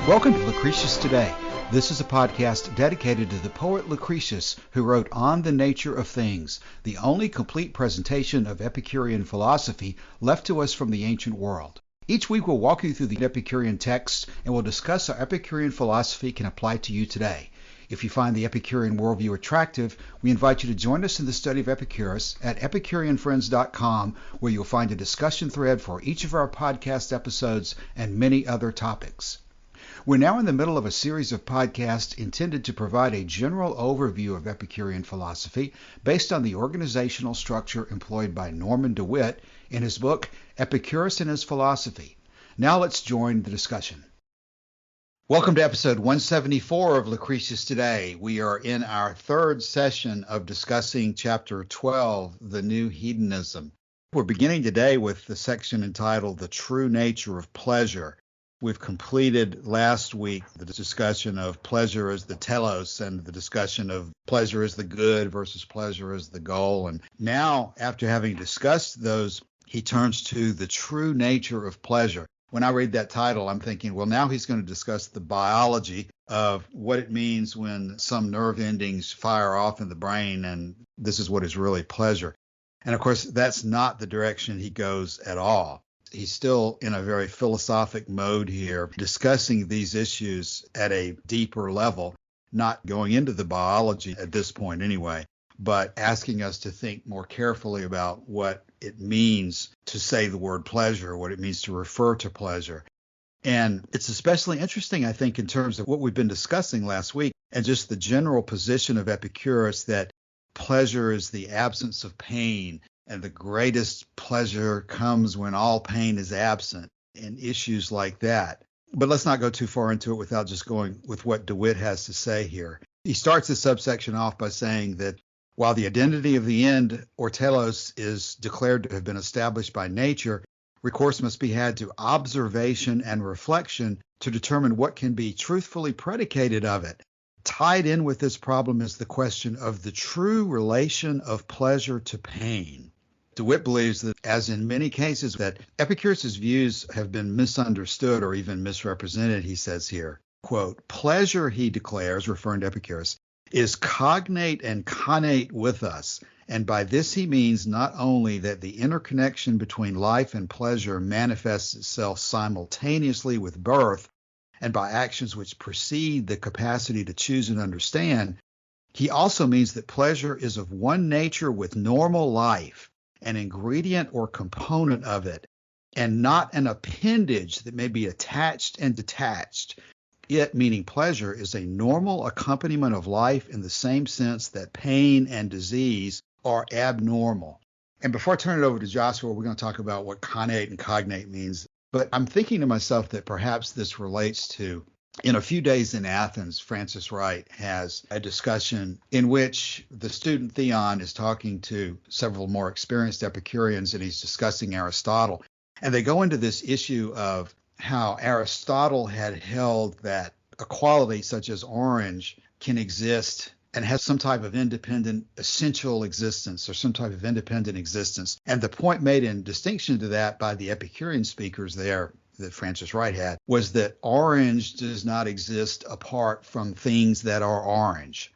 Welcome to Lucretius Today. This is a podcast dedicated to the poet Lucretius, who wrote On the Nature of Things, the only complete presentation of Epicurean philosophy left to us from the ancient world. Each week we'll walk you through the Epicurean texts and we'll discuss how Epicurean philosophy can apply to you today. If you find the Epicurean worldview attractive, we invite you to join us in the study of Epicurus at EpicureanFriends.com, where you'll find a discussion thread for each of our podcast episodes and many other topics. We're now in the middle of a series of podcasts intended to provide a general overview of Epicurean philosophy based on the organizational structure employed by Norman DeWitt in his book, Epicurus and His Philosophy. Now let's join the discussion. Welcome to episode 174 of Lucretius Today. We are in our third session of discussing chapter 12, The New Hedonism. We're beginning today with the section entitled The True Nature of Pleasure. We've completed last week the discussion of pleasure as the telos and the discussion of pleasure as the good versus pleasure as the goal. And now, after having discussed those, he turns to the true nature of pleasure. When I read that title, I'm thinking, well, now he's going to discuss the biology of what it means when some nerve endings fire off in the brain, and this is what is really pleasure. And of course, that's not the direction he goes at all. He's still in a very philosophic mode here, discussing these issues at a deeper level, not going into the biology at this point anyway, but asking us to think more carefully about what it means to say the word pleasure, what it means to refer to pleasure. And it's especially interesting, I think, in terms of what we've been discussing last week and just the general position of Epicurus that pleasure is the absence of pain. And the greatest pleasure comes when all pain is absent, and issues like that. But let's not go too far into it without just going with what DeWitt has to say here. He starts this subsection off by saying that while the identity of the end, or telos, is declared to have been established by nature, recourse must be had to observation and reflection to determine what can be truthfully predicated of it. Tied in with this problem is the question of the true relation of pleasure to pain. DeWitt believes that, as in many cases, that Epicurus' views have been misunderstood or even misrepresented, he says here. Quote, pleasure, he declares, referring to Epicurus, is cognate and connate with us, and by this he means not only that the interconnection between life and pleasure manifests itself simultaneously with birth and by actions which precede the capacity to choose and understand, he also means that pleasure is of one nature with normal life, an ingredient or component of it, and not an appendage that may be attached and detached. It, meaning pleasure, is a normal accompaniment of life in the same sense that pain and disease are abnormal. And before I turn it over to Joshua, we're going to talk about what connate and cognate means. But I'm thinking to myself that perhaps this relates to, in A Few Days in Athens, Francis Wright has a discussion in which the student Theon is talking to several more experienced Epicureans, and he's discussing Aristotle. And they go into this issue of how Aristotle had held that a quality such as orange can exist and has some type of independent essential existence or some type of independent existence. And the point made in distinction to that by the Epicurean speakers there that Francis Wright had was that orange does not exist apart from things that are orange.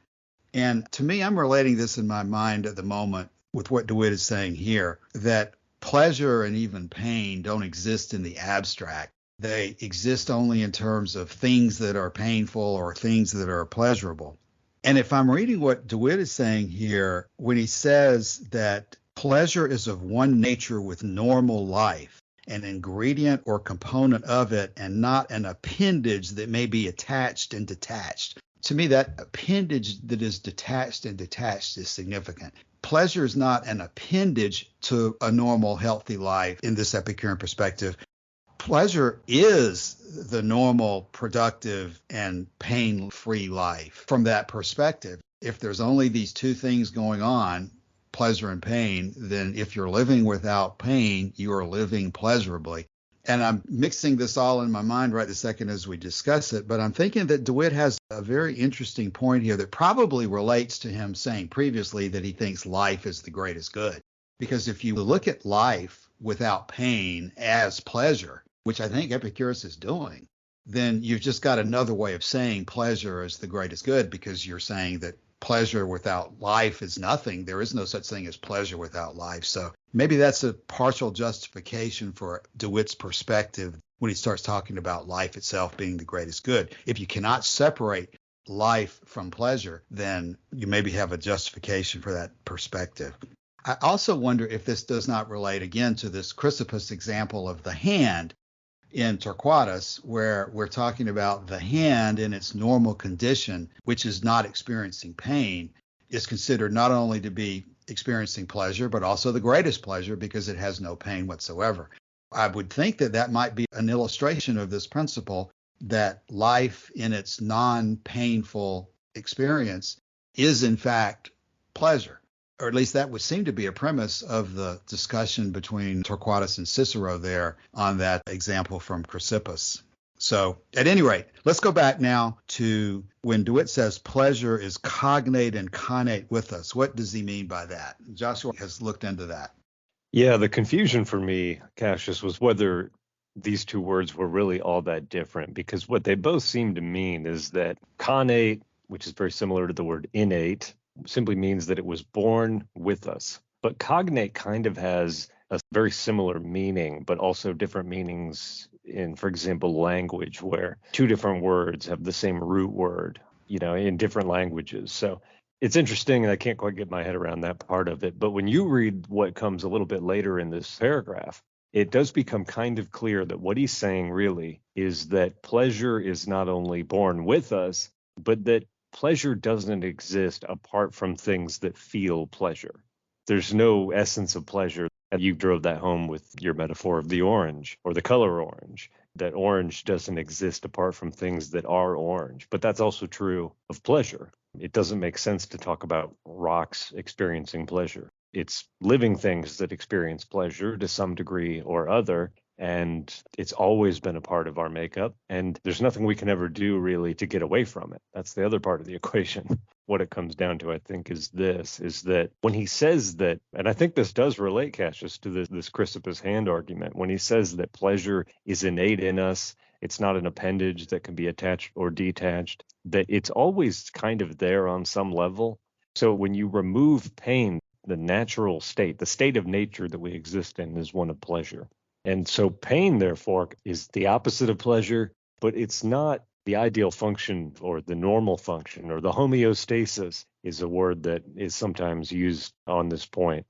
And to me, I'm relating this in my mind at the moment with what DeWitt is saying here, that pleasure and even pain don't exist in the abstract. They exist only in terms of things that are painful or things that are pleasurable. And if I'm reading what DeWitt is saying here, when he says that pleasure is of one nature with normal life, an ingredient or component of it, and not an appendage that may be attached and detached. To me, that appendage that is detached and detached is significant. Pleasure is not an appendage to a normal, healthy life in this Epicurean perspective. Pleasure is the normal, productive, and pain-free life from that perspective. If there's only these two things going on, pleasure and pain, then if you're living without pain, you are living pleasurably. And I'm mixing this all in my mind right this second as we discuss it, but I'm thinking that DeWitt has a very interesting point here that probably relates to him saying previously that he thinks life is the greatest good. Because if you look at life without pain as pleasure, which I think Epicurus is doing, then you've just got another way of saying pleasure is the greatest good, because you're saying that pleasure without life is nothing. There is no such thing as pleasure without life. So maybe that's a partial justification for DeWitt's perspective when he starts talking about life itself being the greatest good. If you cannot separate life from pleasure, then you maybe have a justification for that perspective. I also wonder if this does not relate again to this Chrysippus example of the hand in Torquatus, where we're talking about the hand in its normal condition, which is not experiencing pain, is considered not only to be experiencing pleasure, but also the greatest pleasure because it has no pain whatsoever. I would think that that might be an illustration of this principle that life in its non-painful experience is in fact pleasure. Or at least that would seem to be a premise of the discussion between Torquatus and Cicero there on that example from Chrysippus. So at any rate, let's go back now to when DeWitt says pleasure is cognate and connate with us. What does he mean by that? Joshua has looked into that. Yeah, the confusion for me, Cassius, was whether these two words were really all that different, because what they both seem to mean is that connate, which is very similar to the word innate, simply means that it was born with us. But cognate kind of has a very similar meaning, but also different meanings in, for example, language, where two different words have the same root word, in different languages. So it's interesting, and I can't quite get my head around that part of it. But when you read what comes a little bit later in this paragraph, it does become kind of clear that what he's saying really is that pleasure is not only born with us, but that pleasure doesn't exist apart from things that feel pleasure. There's no essence of pleasure. You drove that home with your metaphor of the orange or the color orange, that orange doesn't exist apart from things that are orange. But that's also true of pleasure. It doesn't make sense to talk about rocks experiencing pleasure. It's living things that experience pleasure to some degree or other. And it's always been a part of our makeup. And there's nothing we can ever do really to get away from it. That's the other part of the equation. What it comes down to, I think, is that when he says that, and I think this does relate, Cassius, to this Chrysippus hand argument, when he says that pleasure is innate in us, it's not an appendage that can be attached or detached, that it's always kind of there on some level. So when you remove pain, the natural state, the state of nature that we exist in is one of pleasure. And so pain, therefore, is the opposite of pleasure, but it's not the ideal function or the normal function, or the homeostasis is a word that is sometimes used on this point.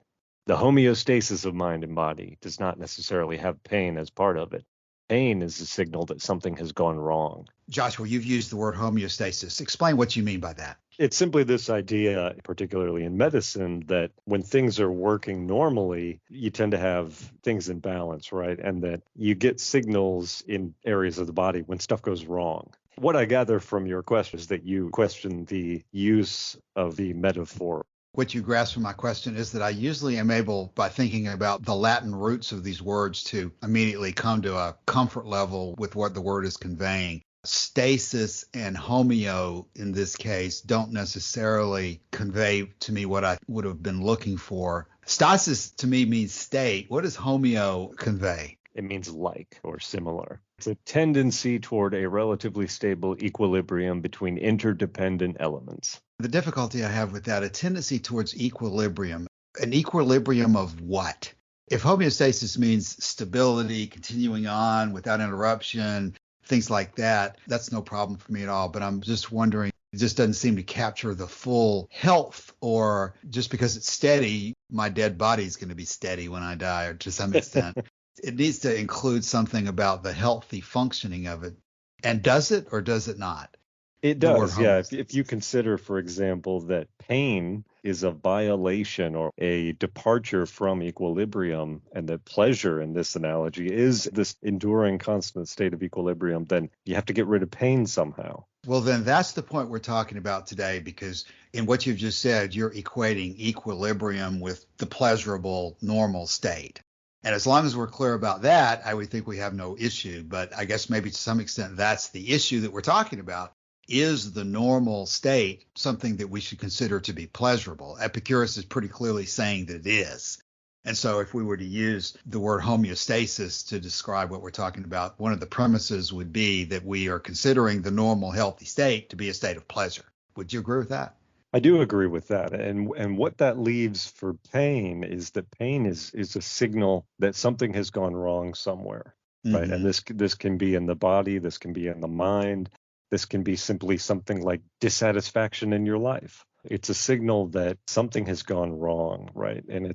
The homeostasis of mind and body does not necessarily have pain as part of it. Pain is a signal that something has gone wrong. Joshua, you've used the word homeostasis. Explain what you mean by that. It's simply this idea, particularly in medicine, that when things are working normally, you tend to have things in balance, right? And that you get signals in areas of the body when stuff goes wrong. What I gather from your question is that you question the use of the metaphor. What you grasp from my question is that I usually am able, by thinking about the Latin roots of these words, to immediately come to a comfort level with what the word is conveying. Stasis and homeo in this case don't necessarily convey to me what I would have been looking for. Stasis to me means state. What does homeo convey? It means like or similar. It's a tendency toward a relatively stable equilibrium between interdependent elements. The difficulty I have with that, a tendency towards equilibrium. An equilibrium of what? If homeostasis means stability, continuing on without interruption, things like that, that's no problem for me at all. But I'm just wondering, it just doesn't seem to capture the full health, or just because it's steady, my dead body is going to be steady when I die, or to some extent. It needs to include something about the healthy functioning of it. And does it or does it not? It does, yeah. If you consider, for example, that pain is a violation or a departure from equilibrium, and that pleasure in this analogy is this enduring constant state of equilibrium, then you have to get rid of pain somehow. Well, then that's the point we're talking about today, because in what you've just said, you're equating equilibrium with the pleasurable normal state. And as long as we're clear about that, I would think we have no issue. But I guess maybe to some extent that's the issue that we're talking about. Is the normal state something that we should consider to be pleasurable? Epicurus is pretty clearly saying that it is. And so if we were to use the word homeostasis to describe what we're talking about, one of the premises would be that we are considering the normal healthy state to be a state of pleasure. Would you agree with that? I do agree with that. And what that leaves for pain is that pain is a signal that something has gone wrong somewhere, right? And Mm-hmm. this can be in the body, this can be in the mind, this can be simply something like dissatisfaction in your life. It's a signal that something has gone wrong, right? And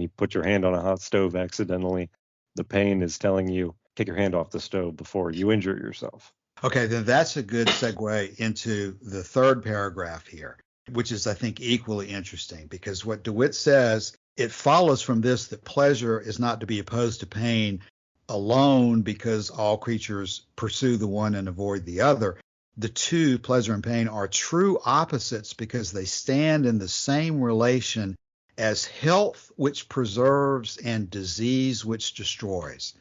you put your hand on a hot stove accidentally, the pain is telling you, take your hand off the stove before you injure yourself. Okay, then that's a good segue into the third paragraph here, which is, I think, equally interesting, because what DeWitt says, it follows from this that pleasure is not to be opposed to pain alone because all creatures pursue the one and avoid the other. The two, pleasure and pain, are true opposites because they stand in the same relation as health, which preserves, and disease, which destroys.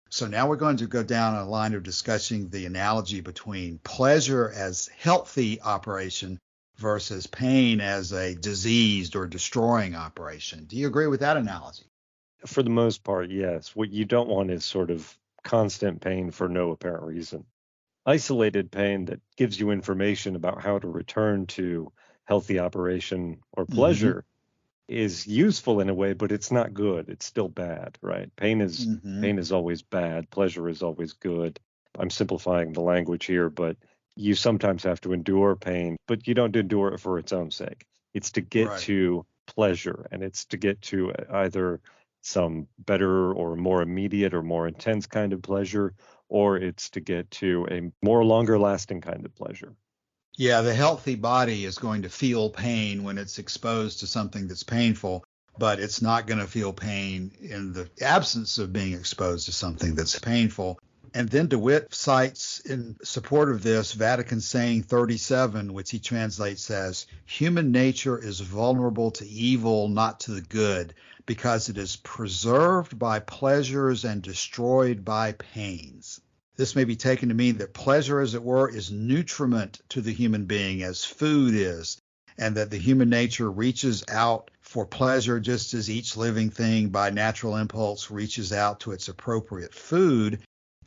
So now we're going to go down a line of discussing the analogy between pleasure as healthy operation versus pain as a diseased or destroying operation. Do you agree with that analogy? For the most part, yes. What you don't want is sort of constant pain for no apparent reason. Isolated pain that gives you information about how to return to healthy operation or Mm-hmm. pleasure is useful in a way, but it's not good. It's still bad, right? Mm-hmm. Pain is always bad. Pleasure is always good. I'm simplifying the language here, but you sometimes have to endure pain, but you don't endure it for its own sake. It's to get Right. to pleasure, and it's to get to either some better or more immediate or more intense kind of pleasure, or it's to get to a more longer lasting kind of pleasure. Yeah, the healthy body is going to feel pain when it's exposed to something that's painful, but it's not going to feel pain in the absence of being exposed to something that's painful. And then DeWitt cites in support of this Vatican saying 37, which he translates as, human nature is vulnerable to evil, not to the good, because it is preserved by pleasures and destroyed by pains. This may be taken to mean that pleasure, as it were, is nutriment to the human being as food is, and that the human nature reaches out for pleasure just as each living thing by natural impulse reaches out to its appropriate food.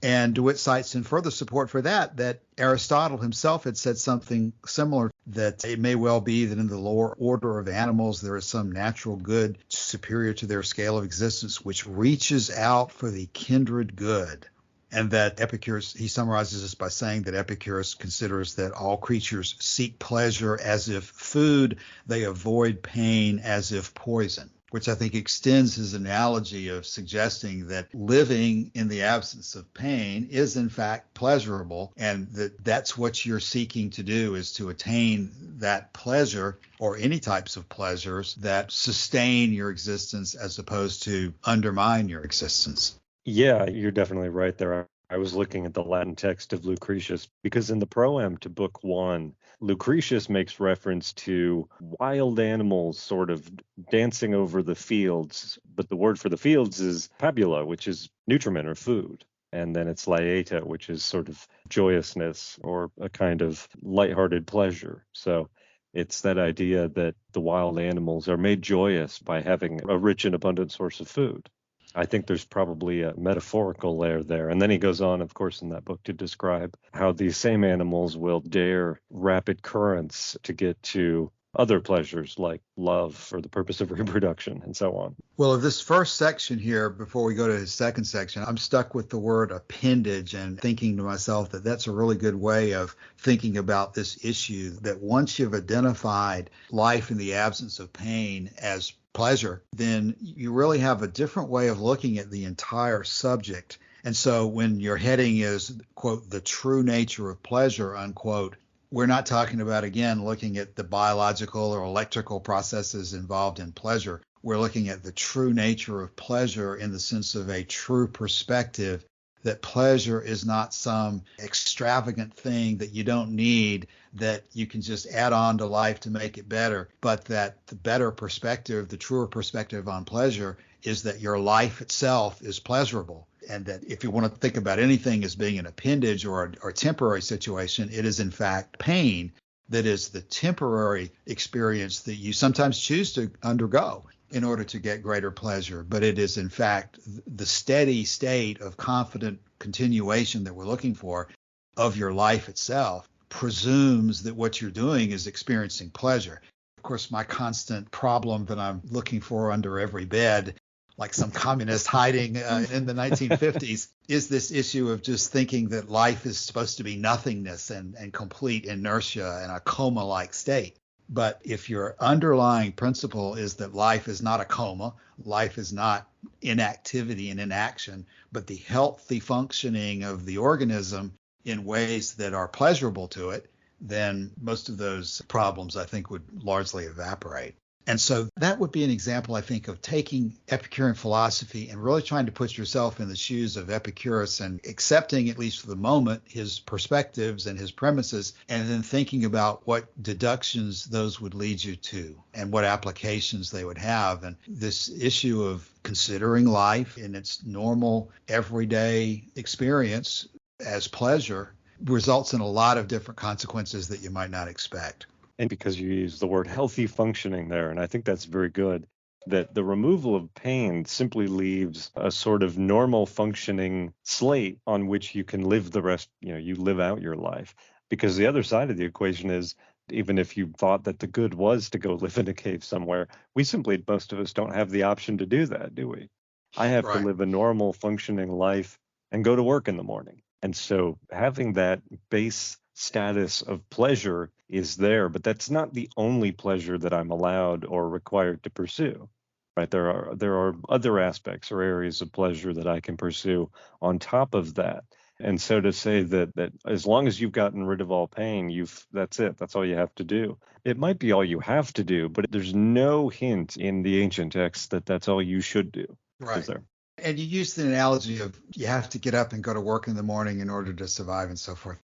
And DeWitt cites in further support for that Aristotle himself had said something similar, that it may well be that in the lower order of animals there is some natural good superior to their scale of existence which reaches out for the kindred good. And that Epicurus, he summarizes this by saying that Epicurus considers that all creatures seek pleasure as if food, they avoid pain as if poison, which I think extends his analogy of suggesting that living in the absence of pain is in fact pleasurable, and that's what you're seeking to do, is to attain that pleasure or any types of pleasures that sustain your existence as opposed to undermine your existence. Yeah, you're definitely right there. I was looking at the Latin text of Lucretius because in the proem to Book 1, Lucretius makes reference to wild animals sort of dancing over the fields, but the word for the fields is pabula, which is nutriment or food. And then it's laeta, which is sort of joyousness or a kind of lighthearted pleasure. So it's that idea that the wild animals are made joyous by having a rich and abundant source of food. I think there's probably a metaphorical layer there. And then he goes on, of course, in that book to describe how these same animals will dare rapid currents to get to other pleasures like love for the purpose of reproduction and so on. Well, of this first section here, before we go to his second section, I'm stuck with the word appendage and thinking to myself that that's a really good way of thinking about this issue, that once you've identified life in the absence of pain as pleasure, then you really have a different way of looking at the entire subject. And so when your heading is, quote, the true nature of pleasure, unquote, we're not talking about, again, looking at the biological or electrical processes involved in pleasure. We're looking at the true nature of pleasure in the sense of a true perspective, that pleasure is not some extravagant thing that you don't need, that you can just add on to life to make it better, but that the better perspective, the truer perspective on pleasure, is that your life itself is pleasurable. And that if you want to think about anything as being an appendage or a temporary situation, it is in fact pain that is the temporary experience that you sometimes choose to undergo. in order to get greater pleasure, but it is in fact the steady state of confident continuation that we're looking for of your life itself presumes that what you're doing is experiencing pleasure. Of course, my constant problem that I'm looking for under every bed, like some communist hiding in the 1950s, is this issue of just thinking that life is supposed to be nothingness and complete inertia and a coma-like state. But if your underlying principle is that life is not a coma, life is not inactivity and inaction, but the healthy functioning of the organism in ways that are pleasurable to it, then most of those problems, I think, would largely evaporate. And so that would be an example, I think, of taking Epicurean philosophy and really trying to put yourself in the shoes of Epicurus and accepting, at least for the moment, his perspectives and his premises, and then thinking about what deductions those would lead you to and what applications they would have. And this issue of considering life in its normal, everyday experience as pleasure results in a lot of different consequences that you might not expect. And because you use the word healthy functioning there, and I think that's very good, that the removal of pain simply leaves a sort of normal functioning slate on which you can live the rest, you live out your life. Because the other side of the equation is, even if you thought that the good was to go live in a cave somewhere, most of us don't have the option to do that, do we? I have to live a normal functioning life and go to work in the morning. And so having that base status of pleasure is there, but that's not the only pleasure that I'm allowed or required to pursue, right? There are other aspects or areas of pleasure that I can pursue on top of that. And so to say that as long as you've gotten rid of all pain, that's it. That's all you have to do. It might be all you have to do, but there's no hint in the ancient texts that that's all you should do. Right. Is there? And you used the analogy of you have to get up and go to work in the morning in order to survive and so forth.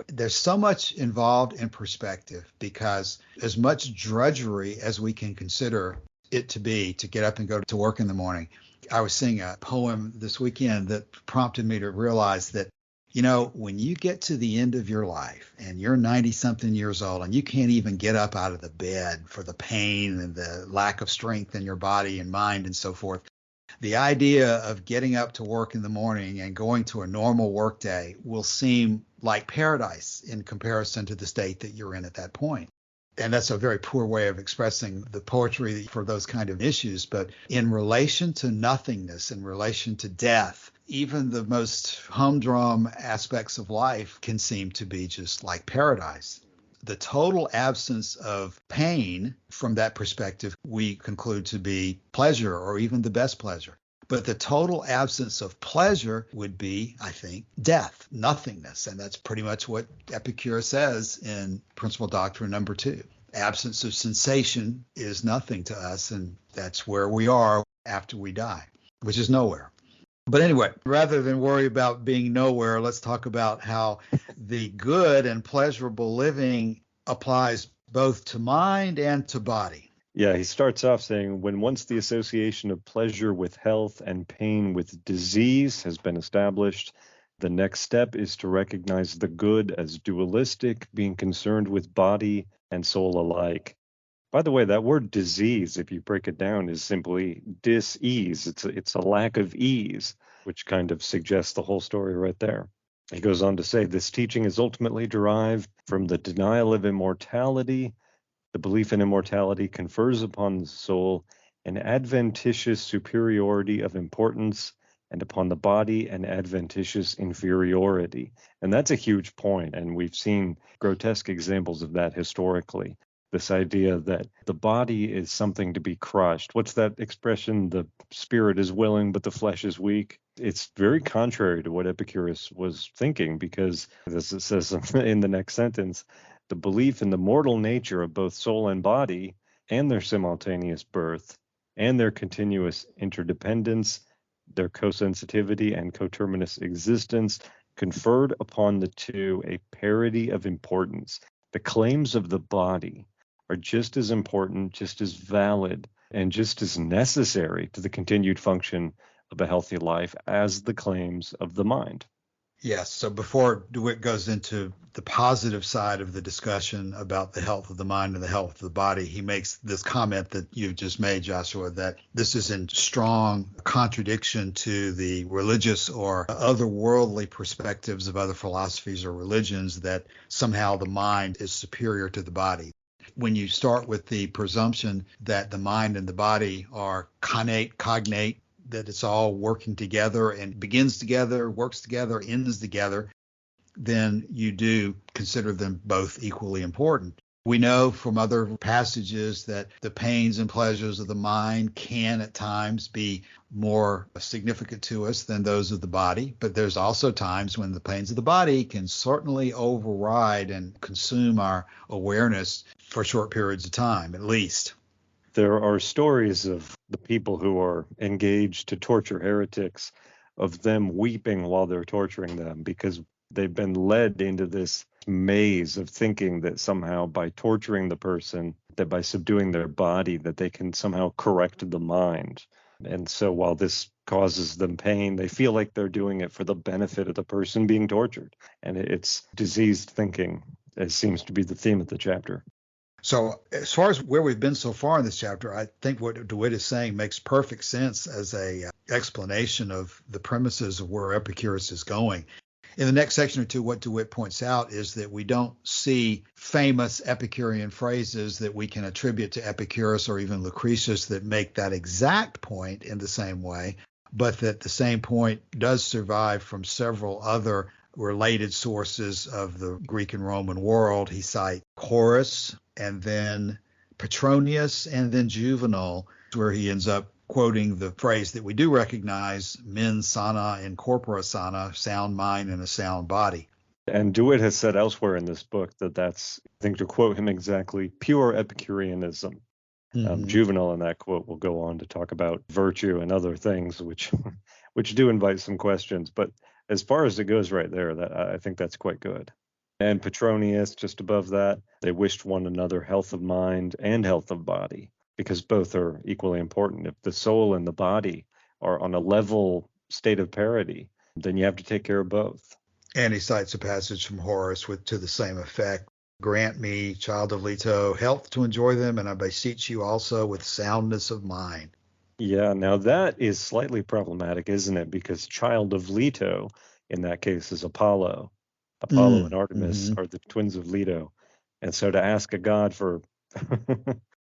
There's so much involved in perspective, because as much drudgery as we can consider it to be to get up and go to work in the morning, I was seeing a poem this weekend that prompted me to realize that, when you get to the end of your life and you're 90 something years old and you can't even get up out of the bed for the pain and the lack of strength in your body and mind and so forth, the idea of getting up to work in the morning and going to a normal work day will seem like paradise in comparison to the state that you're in at that point. And that's a very poor way of expressing the poetry for those kind of issues. But in relation to nothingness, in relation to death, even the most humdrum aspects of life can seem to be just like paradise. The total absence of pain from that perspective, we conclude to be pleasure, or even the best pleasure. But the total absence of pleasure would be, I think, death, nothingness. And that's pretty much what Epicurus says in Principal Doctrine number 2. Absence of sensation is nothing to us, and that's where we are after we die, which is nowhere. But anyway, rather than worry about being nowhere, let's talk about how the good and pleasurable living applies both to mind and to body. Yeah, he starts off saying, when once the association of pleasure with health and pain with disease has been established, the next step is to recognize the good as dualistic, being concerned with body and soul alike. By the way, that word disease, if you break it down, is simply dis-ease. It's a lack of ease, which kind of suggests the whole story right there. He goes on to say, this teaching is ultimately derived from the denial of immortality. The belief in immortality confers upon the soul an adventitious superiority of importance, and upon the body an adventitious inferiority. And that's a huge point, and we've seen grotesque examples of that historically. This idea that the body is something to be crushed. What's that expression? The spirit is willing, but the flesh is weak. It's very contrary to what Epicurus was thinking, because, as it says in the next sentence, the belief in the mortal nature of both soul and body, and their simultaneous birth, and their continuous interdependence, their co-sensitivity and coterminous existence, conferred upon the two a parity of importance. The claims of the body are just as important, just as valid, and just as necessary to the continued function of a healthy life as the claims of the mind. Yes. So before DeWitt goes into the positive side of the discussion about the health of the mind and the health of the body, he makes this comment that you've just made, Joshua, that this is in strong contradiction to the religious or otherworldly perspectives of other philosophies or religions, that somehow the mind is superior to the body. When you start with the presumption that the mind and the body are cognate, that it's all working together and begins together, works together, ends together, then you do consider them both equally important. We know from other passages that the pains and pleasures of the mind can at times be more significant to us than those of the body, but there's also times when the pains of the body can certainly override and consume our awareness for short periods of time, at least. There are stories of the people who are engaged to torture heretics, of them weeping while they're torturing them because they've been led into this maze of thinking that somehow by torturing the person, that by subduing their body, that they can somehow correct the mind. And so while this causes them pain, they feel like they're doing it for the benefit of the person being tortured. And it's diseased thinking, as seems to be the theme of the chapter. So as far as where we've been so far in this chapter, I think what DeWitt is saying makes perfect sense as a explanation of the premises of where Epicurus is going. In the next section or two, what DeWitt points out is that we don't see famous Epicurean phrases that we can attribute to Epicurus or even Lucretius that make that exact point in the same way, but that the same point does survive from several other related sources of the Greek and Roman world. He cites Horace and then Petronius and then Juvenal, where he ends up quoting the phrase that we do recognize, mens sana in corpora sana, sound mind and a sound body. And DeWitt has said elsewhere in this book that that's, I think to quote him exactly, pure Epicureanism. Juvenal in that quote will go on to talk about virtue and other things, which do invite some questions. But as far as it goes right there, that I think that's quite good. And Petronius, just above that, they wished one another health of mind and health of body, because both are equally important. If the soul and the body are on a level state of parity, then you have to take care of both. And he cites a passage from Horace to the same effect. Grant me, child of Leto, health to enjoy them, and I beseech you also with soundness of mind. Yeah, now that is slightly problematic, isn't it? Because child of Leto, in that case, is Apollo. Apollo and Artemis are the twins of Leto. And so to ask a god for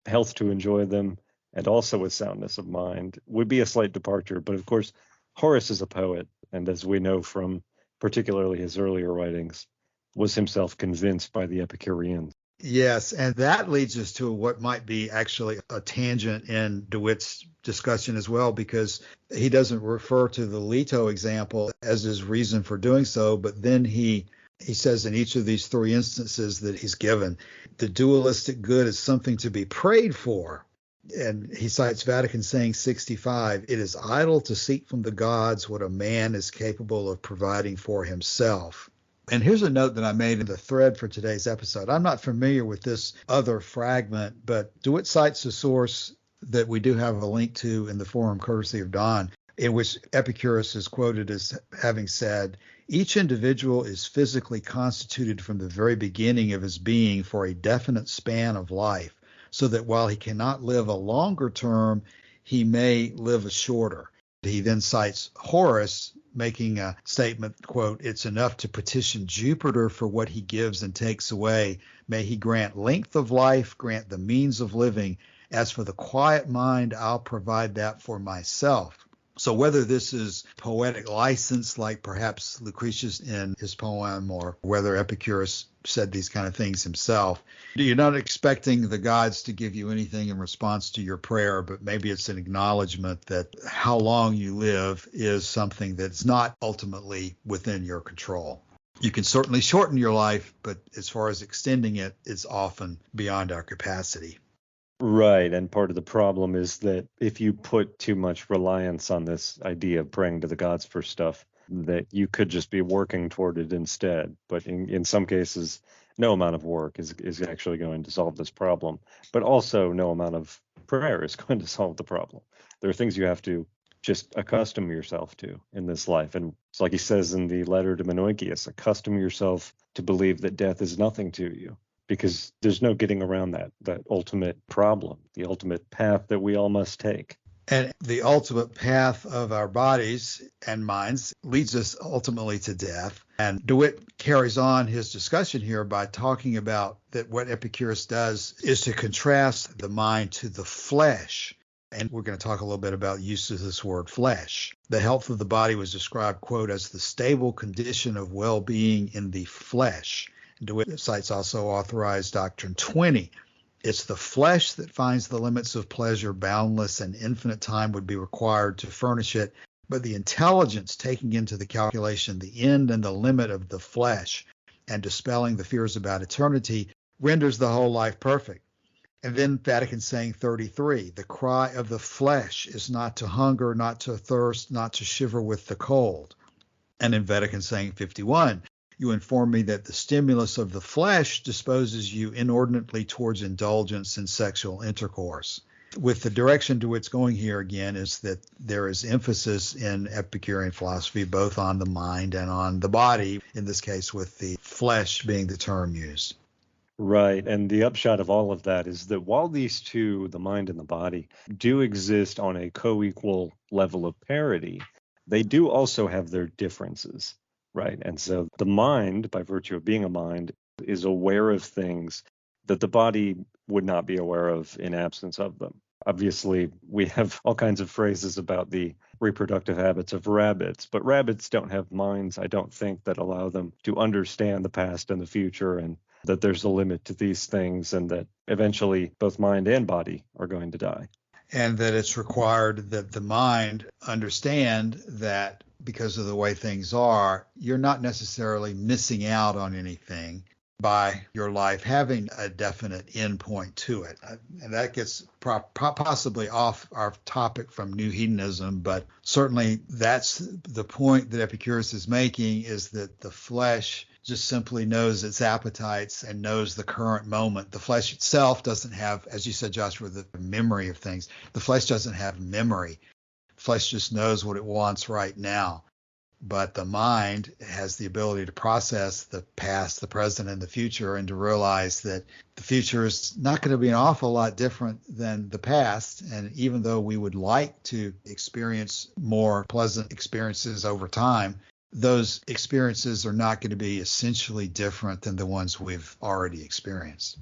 health to enjoy them and also with soundness of mind would be a slight departure. But of course, Horace is a poet, and as we know from particularly his earlier writings, was himself convinced by the Epicureans. Yes, and that leads us to what might be actually a tangent in DeWitt's discussion as well, because he doesn't refer to the Leto example as his reason for doing so, but then he says in each of these three instances that he's given, the dualistic good is something to be prayed for. And he cites Vatican saying 65, it is idle to seek from the gods what a man is capable of providing for himself. And here's a note that I made in the thread for today's episode. I'm not familiar with this other fragment, but DeWitt cites a source that we do have a link to in the forum courtesy of Don, in which Epicurus is quoted as having said, each individual is physically constituted from the very beginning of his being for a definite span of life, so that while he cannot live a longer term, he may live a shorter. He then cites Horace making a statement, quote, it's enough to petition Jupiter for what he gives and takes away. May he grant length of life, grant the means of living. As for the quiet mind, I'll provide that for myself. So whether this is poetic license, like perhaps Lucretius in his poem, or whether Epicurus said these kind of things himself, you're not expecting the gods to give you anything in response to your prayer, but maybe it's an acknowledgement that how long you live is something that's not ultimately within your control. You can certainly shorten your life, but as far as extending it, it's often beyond our capacity. Right. And part of the problem is that if you put too much reliance on this idea of praying to the gods for stuff, that you could just be working toward it instead. But in some cases, no amount of work is actually going to solve this problem. But also no amount of prayer is going to solve the problem. There are things you have to just accustom yourself to in this life. And It's like he says in the letter to Menoikeus, accustom yourself to believe that death is nothing to you, because there's no getting around that ultimate problem, the ultimate path that we all must take. And the ultimate path of our bodies and minds leads us ultimately to death. And DeWitt carries on his discussion here by talking about that what Epicurus does is to contrast the mind to the flesh. And we're going to talk a little bit about use of this word flesh. The health of the body was described, quote, as the stable condition of well-being in the flesh. DeWitt cites also Authorized Doctrine 20. It's the flesh that finds the limits of pleasure boundless, and infinite time would be required to furnish it. But the intelligence, taking into the calculation the end and the limit of the flesh and dispelling the fears about eternity, renders the whole life perfect. And then Vatican saying 33, the cry of the flesh is not to hunger, not to thirst, not to shiver with the cold. And in Vatican saying 51, you inform me that the stimulus of the flesh disposes you inordinately towards indulgence in sexual intercourse. With the direction to which it's going here again is that there is emphasis in Epicurean philosophy both on the mind and on the body, in this case with the flesh being the term used. Right. And the upshot of all of that is that while these two, the mind and the body, do exist on a co-equal level of parity, they do also have their differences, right? And so the mind, by virtue of being a mind, is aware of things that the body would not be aware of in absence of them. Obviously, we have all kinds of phrases about the reproductive habits of rabbits, but rabbits don't have minds, I don't think, that allow them to understand the past and the future, and that there's a limit to these things, and that eventually both mind and body are going to die. And that it's required that the mind understand that because of the way things are, you're not necessarily missing out on anything by your life having a definite endpoint to it. And that gets possibly off our topic from new hedonism, but certainly that's the point that Epicurus is making, is that the flesh just simply knows its appetites and knows the current moment. The flesh itself doesn't have, as you said, Joshua, the memory of things. The flesh doesn't have memory. The flesh just knows what it wants right now. But the mind has the ability to process the past, the present, and the future, and to realize that the future is not going to be an awful lot different than the past. And even though we would like to experience more pleasant experiences over time, those experiences are not going to be essentially different than the ones we've already experienced.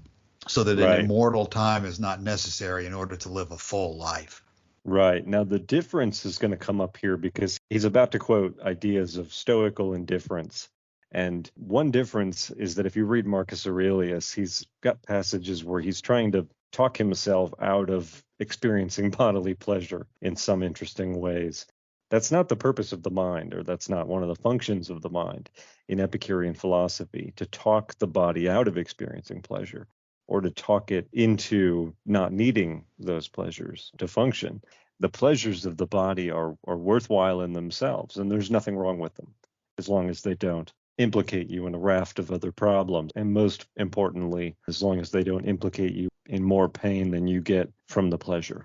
So that an immortal time is not necessary in order to live a full life. Right. Now, the difference is going to come up here because he's about to quote ideas of stoical indifference. And one difference is that if you read Marcus Aurelius, he's got passages where he's trying to talk himself out of experiencing bodily pleasure in some interesting ways. That's not the purpose of the mind, or that's not one of the functions of the mind in Epicurean philosophy, to talk the body out of experiencing pleasure, or to talk it into not needing those pleasures to function. The pleasures of the body are worthwhile in themselves, and there's nothing wrong with them, as long as they don't implicate you in a raft of other problems. And most importantly, as long as they don't implicate you in more pain than you get from the pleasure.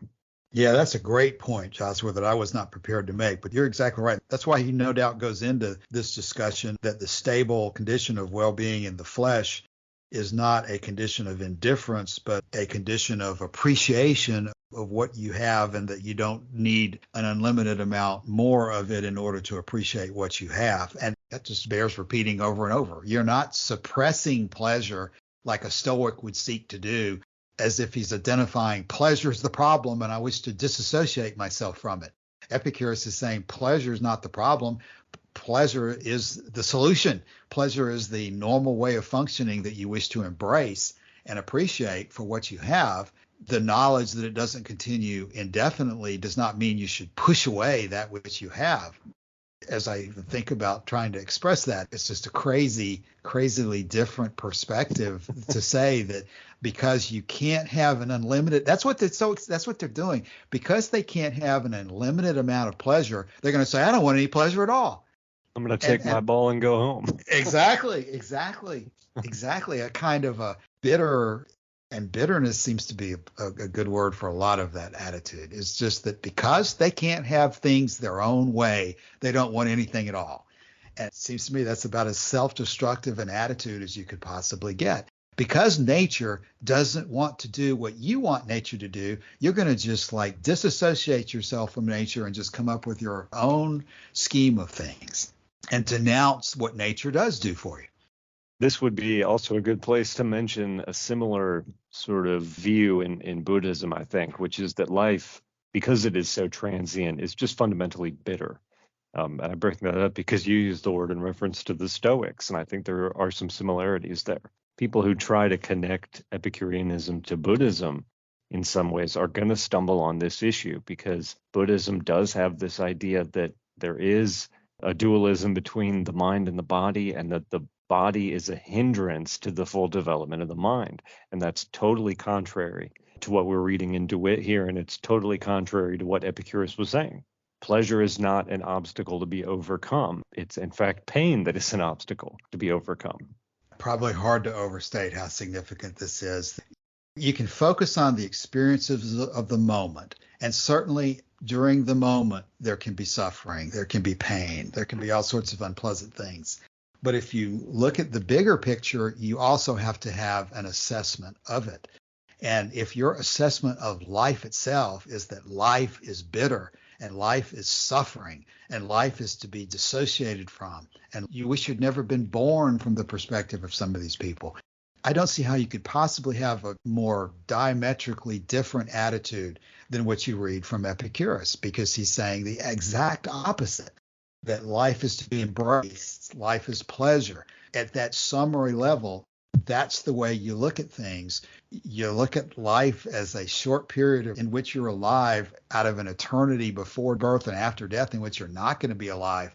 Yeah, that's a great point, Joshua, that I was not prepared to make, but you're exactly right. That's why he no doubt goes into this discussion that the stable condition of well-being in the flesh is not a condition of indifference, but a condition of appreciation of what you have, and that you don't need an unlimited amount more of it in order to appreciate what you have. And that just bears repeating over and over. You're not suppressing pleasure like a Stoic would seek to do, as if he's identifying pleasure is the problem and I wish to disassociate myself from it. Epicurus is saying pleasure is not the problem. Pleasure is the solution. Pleasure is the normal way of functioning that you wish to embrace and appreciate for what you have. The knowledge that it doesn't continue indefinitely does not mean you should push away that which you have. As I even think about trying to express that, it's just a crazily different perspective to say that because you can't have an unlimited, that's what they're doing. Because they can't have an unlimited amount of pleasure, they're going to say, I don't want any pleasure at all. I'm going to take my ball and go home. Exactly. A kind of a bitter, and bitterness seems to be a good word for a lot of that attitude. It's just that because they can't have things their own way, they don't want anything at all. And it seems to me that's about as self-destructive an attitude as you could possibly get. Because nature doesn't want to do what you want nature to do, you're going to just like disassociate yourself from nature and just come up with your own scheme of things and denounce what nature does do for you. This would be also a good place to mention a similar sort of view in Buddhism, I think, which is that life, because it is so transient, is just fundamentally bitter. And I bring that up because you used the word in reference to the Stoics, and I think there are some similarities there. People who try to connect Epicureanism to Buddhism in some ways are going to stumble on this issue, because Buddhism does have this idea that there is a dualism between the mind and the body, and that the body is a hindrance to the full development of the mind. And that's totally contrary to what we're reading in DeWitt here, and it's totally contrary to what Epicurus was saying. Pleasure is not an obstacle to be overcome. It's in fact pain that is an obstacle to be overcome. Probably hard to overstate how significant this is. You can focus on the experiences of the moment, and certainly during the moment there can be suffering, there can be pain, there can be all sorts of unpleasant things. But if you look at the bigger picture, you also have to have an assessment of it. And if your assessment of life itself is that life is bitter and life is suffering and life is to be dissociated from, and you wish you'd never been born from the perspective of some of these people, I don't see how you could possibly have a more diametrically different attitude than what you read from Epicurus, because he's saying the exact opposite, that life is to be embraced, life is pleasure. At that summary level, that's the way you look at things. You look at life as a short period in which you're alive out of an eternity before birth and after death in which you're not going to be alive.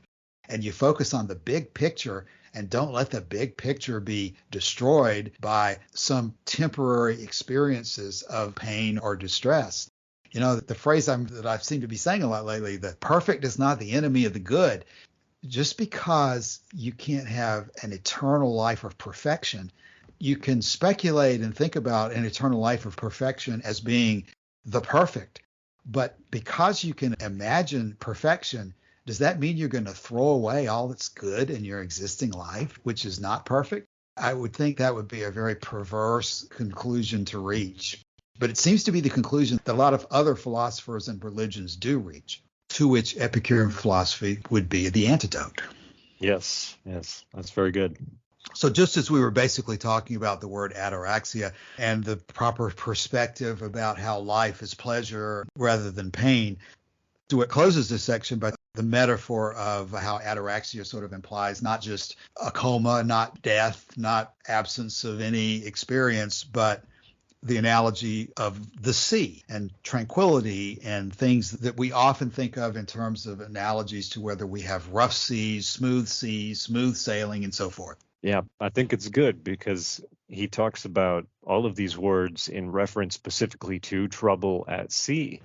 And you focus on the big picture and don't let the big picture be destroyed by some temporary experiences of pain or distress. You know, the phrase that I've seemed to be saying a lot lately, the perfect is not the enemy of the good. Just because you can't have an eternal life of perfection, you can speculate and think about an eternal life of perfection as being the perfect. But because you can imagine perfection, does that mean you're going to throw away all that's good in your existing life, which is not perfect? I would think that would be a very perverse conclusion to reach. But it seems to be the conclusion that a lot of other philosophers and religions do reach, to which Epicurean philosophy would be the antidote. Yes, that's very good. So just as we were basically talking about the word ataraxia and the proper perspective about how life is pleasure rather than pain, DeWitt closes this section by the metaphor of how ataraxia sort of implies not just a coma, not death, not absence of any experience, but the analogy of the sea and tranquility and things that we often think of in terms of analogies to whether we have rough seas, smooth sailing, and so forth. Yeah, I think it's good because he talks about all of these words in reference specifically to trouble at sea.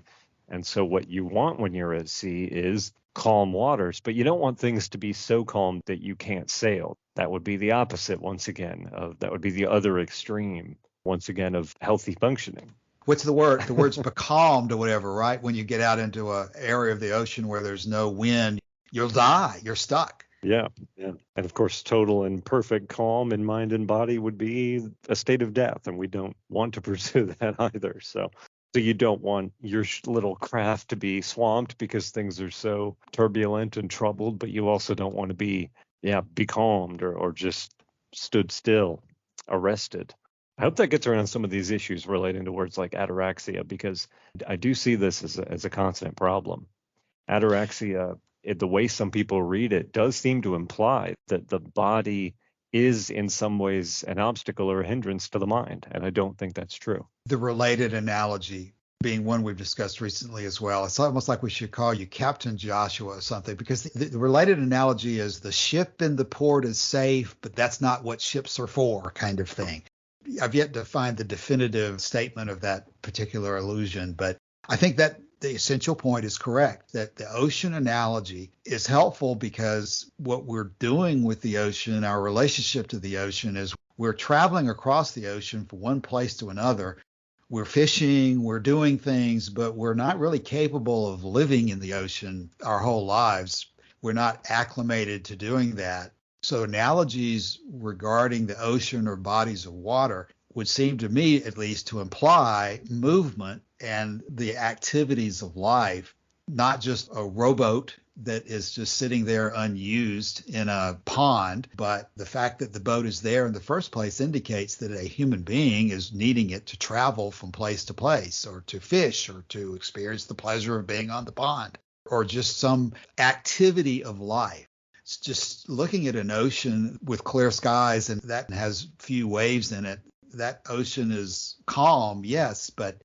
And so what you want when you're at sea is calm waters, but you don't want things to be so calm that you can't sail. That would be the opposite, once again, that would be the other extreme, once again, of healthy functioning. What's the word? The word's becalmed or whatever, right? When you get out into an area of the ocean where there's no wind, you'll die. You're stuck. Yeah. And of course, total and perfect calm in mind and body would be a state of death, and we don't want to pursue that either. So you don't want your little craft to be swamped because things are so turbulent and troubled, but you also don't want to be becalmed or just stood still, arrested. I hope that gets around some of these issues relating to words like ataraxia, because I do see this as a constant problem. Ataraxia, the way some people read it, does seem to imply that the body is in some ways an obstacle or a hindrance to the mind, and I don't think that's true. The related analogy being one we've discussed recently as well. It's almost like we should call you Captain Joshua or something, because the related analogy is the ship in the port is safe, but that's not what ships are for, kind of thing. I've yet to find the definitive statement of that particular allusion, but I think that the essential point is correct, that the ocean analogy is helpful because what we're doing with the ocean, our relationship to the ocean, is we're traveling across the ocean from one place to another. We're fishing, we're doing things, but we're not really capable of living in the ocean our whole lives. we're not acclimated to doing that. So analogies regarding the ocean or bodies of water would seem to me at least to imply movement and the activities of life, not just a rowboat that is just sitting there unused in a pond, but the fact that the boat is there in the first place indicates that a human being is needing it to travel from place to place, or to fish, or to experience the pleasure of being on the pond, or just some activity of life. It's just looking at an ocean with clear skies and that has few waves in it. That ocean is calm, yes, but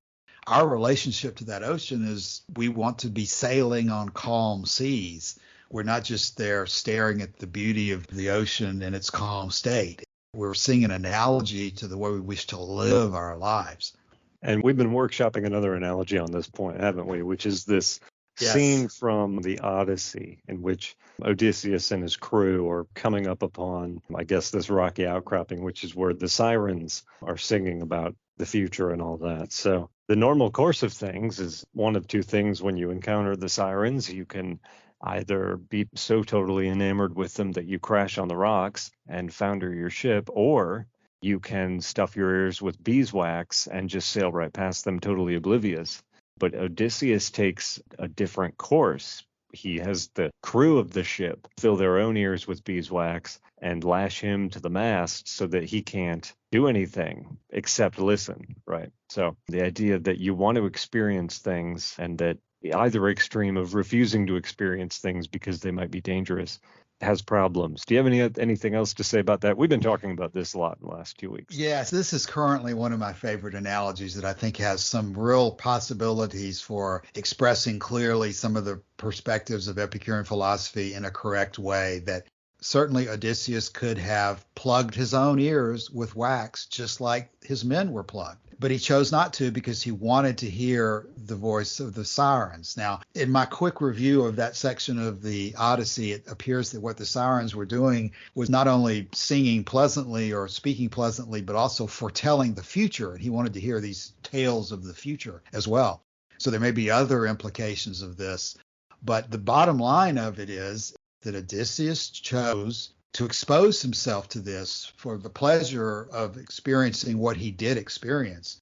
our relationship to that ocean is we want to be sailing on calm seas. We're not just there staring at the beauty of the ocean in its calm state. We're seeing an analogy to the way we wish to live our lives. And we've been workshopping another analogy on this point, haven't we? Which is this scene from the Odyssey in which Odysseus and his crew are coming up upon, I guess, this rocky outcropping, which is where the sirens are singing about the future and all that. So the normal course of things is one of two things. When you encounter the sirens, you can either be so totally enamored with them that you crash on the rocks and founder your ship, or you can stuff your ears with beeswax and just sail right past them, totally oblivious. But Odysseus takes a different course. He has the crew of the ship fill their own ears with beeswax and lash him to the mast so that he can't do anything except listen, right? So the idea that you want to experience things and that either extreme of refusing to experience things because they might be dangerous has problems. Do you have anything else to say about that? We've been talking about this a lot in the last 2 weeks. Yes, this is currently one of my favorite analogies that I think has some real possibilities for expressing clearly some of the perspectives of Epicurean philosophy in a correct way, that certainly Odysseus could have plugged his own ears with wax just like his men were plugged. But he chose not to because he wanted to hear the voice of the sirens. Now, in my quick review of that section of the Odyssey, it appears that what the sirens were doing was not only singing pleasantly or speaking pleasantly, but also foretelling the future. And he wanted to hear these tales of the future as well. So there may be other implications of this. But the bottom line of it is that Odysseus chose to expose himself to this for the pleasure of experiencing what he did experience.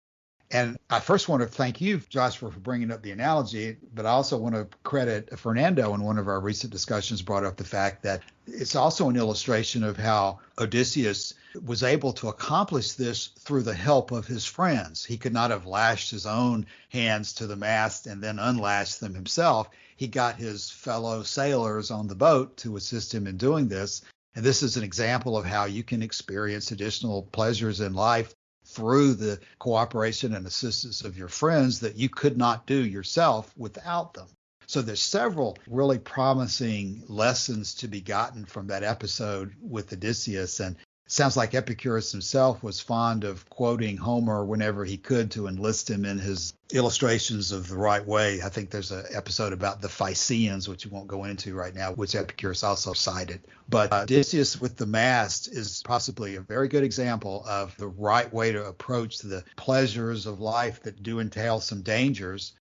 And I first want to thank you, Joshua, for bringing up the analogy, but I also want to credit Fernando in one of our recent discussions brought up the fact that it's also an illustration of how Odysseus was able to accomplish this through the help of his friends. He could not have lashed his own hands to the mast and then unlashed them himself. He got his fellow sailors on the boat to assist him in doing this. And this is an example of how you can experience additional pleasures in life through the cooperation and assistance of your friends that you could not do yourself without them. So there's several really promising lessons to be gotten from that episode with Odysseus. And it sounds like Epicurus himself was fond of quoting Homer whenever he could to enlist him in his illustrations of the right way. I think there's an episode about the Phaeacians, which we won't go into right now, which Epicurus also cited. But Odysseus with the mast is possibly a very good example of the right way to approach the pleasures of life that do entail some dangers.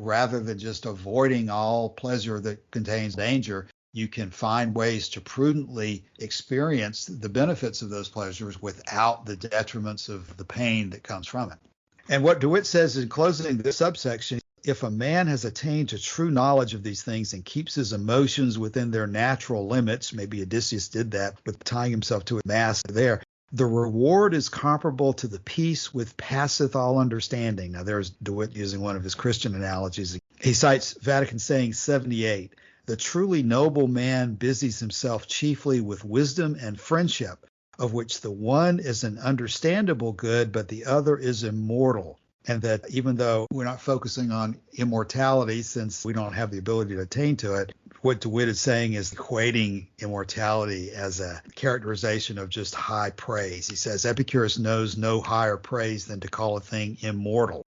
Rather than just avoiding all pleasure that contains danger, you can find ways to prudently experience the benefits of those pleasures without the detriments of the pain that comes from it. And what DeWitt says in closing this subsection, if a man has attained to true knowledge of these things and keeps his emotions within their natural limits, maybe Odysseus did that with tying himself to a mast there, the reward is comparable to the peace which passeth all understanding. Now, there's DeWitt using one of his Christian analogies. He cites Vatican saying 78. The truly noble man busies himself chiefly with wisdom and friendship, of which the one is an understandable good, but the other is immortal. And that even though we're not focusing on immortality, since we don't have the ability to attain to it, what DeWitt is saying is equating immortality as a characterization of just high praise. He says Epicurus knows no higher praise than to call a thing immortal.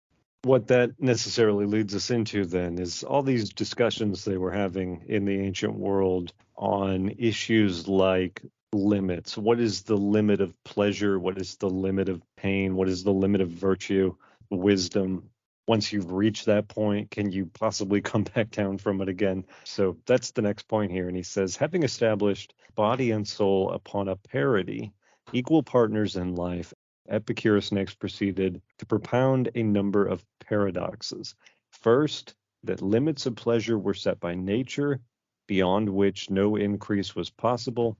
What that necessarily leads us into then is all these discussions they were having in the ancient world on issues like limits. What is the limit of pleasure? What is the limit of pain? What is the limit of virtue, wisdom? once you've reached that point, can you possibly come back down from it again? So that's the next point here. And he says, having established body and soul upon a parity, equal partners in life, Epicurus next proceeded to propound a number of paradoxes. First, that limits of pleasure were set by nature, beyond which no increase was possible.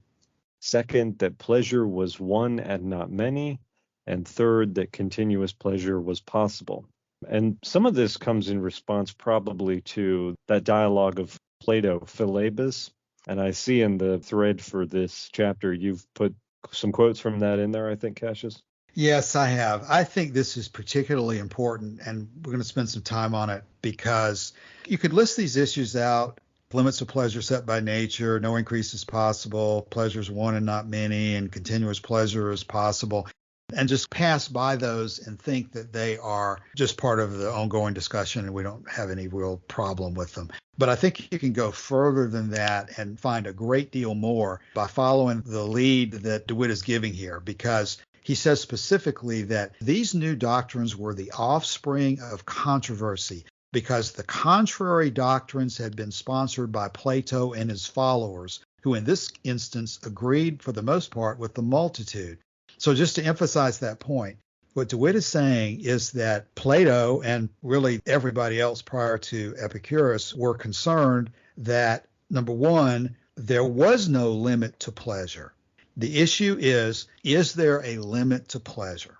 Second, that pleasure was one and not many. And third, that continuous pleasure was possible. And some of this comes in response probably to that dialogue of Plato, Philebus. And I see in the thread for this chapter, you've put some quotes from that in there, I think, Cassius. Yes, I have. I think this is particularly important, and we're going to spend some time on it because you could list these issues out. Limits of pleasure set by nature, no increase is possible, pleasure is one and not many, and continuous pleasure is possible, and just pass by those and think that they are just part of the ongoing discussion and we don't have any real problem with them. But I think you can go further than that and find a great deal more by following the lead that DeWitt is giving here, because he says specifically that these new doctrines were the offspring of controversy because the contrary doctrines had been sponsored by Plato and his followers, who in this instance agreed for the most part with the multitude. So just to emphasize that point, what DeWitt is saying is that Plato and really everybody else prior to Epicurus were concerned that, number one, there was no limit to pleasure. The issue is there a limit to pleasure?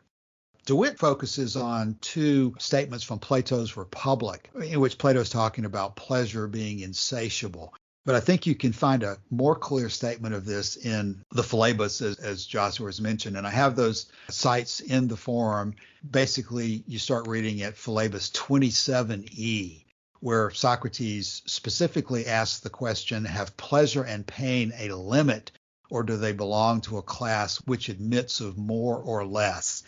DeWitt focuses on two statements from Plato's Republic, in which Plato is talking about pleasure being insatiable. But I think you can find a more clear statement of this in the Philebus, as Joshua has mentioned. And I have those cites in the forum. Basically, you start reading at Philebus 27e, where Socrates specifically asks the question, have pleasure and pain a limit, or do they belong to a class which admits of more or less?